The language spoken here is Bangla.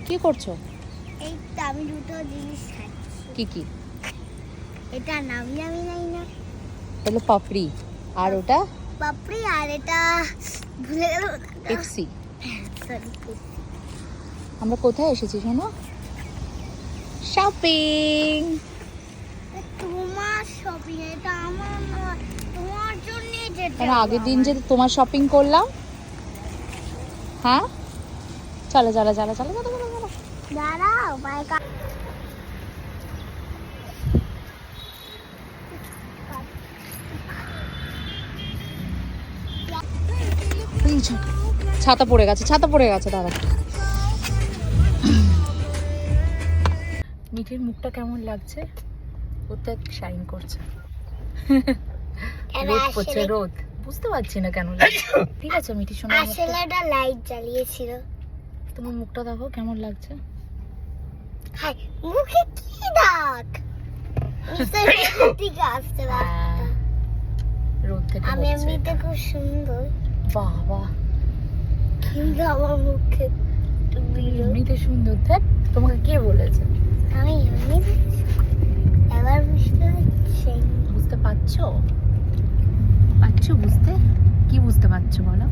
কি করছো? এই তো আমি দুটো জিনিস খাচ্ছি। কি কি? এটা নামই আমি নাই না, হলো পাপড়ি, আর ওটা পাপড়ি, আর এটা ভুলে গেল পেপসি। সরি। আমরা কোথায় এসেছি শোনো? শপিং। তোমার শপিং, এটা আমার নয়, তোমার জন্য যেতে কেন আগের দিন যে তোমার শপিং করলাম? হ্যাঁ, চলো চলো চলো চলো চলো চলো চলো। দাঁড়াও বাইক। এই ছাতা পড়ে গেছে, ছাতা পড়ে গেছে, দাঁড়া। মিঠির মুখটা কেমন লাগছে? ওতে শাইন করছে। রোদ পড়ছে, রোদ। বুঝতে পারছি না কেন লাগছে। ঠিক আছে মিঠি শোনো, আসলে এটা লাইট জ্বালিয়েছিল। তোমার মুখটা দেখো কেমন লাগছে। হাই, মুখে কি দাগ? ঠিক আসছে দাগটা। রোদ থেকে আমি হচ্ছে এমনিতে এটা। খুব সুন্দর, বাবা, কিন্তু আমার মুখে একটু বিরূপ। এমনিতে সুন্দর। দেখ, তোমাকে কে বলেছে? আমি এমনিতে এবার বুঝতে পারছি। বুঝতে পারছো? বুঝতে? কি বুঝতে পারছো বলো?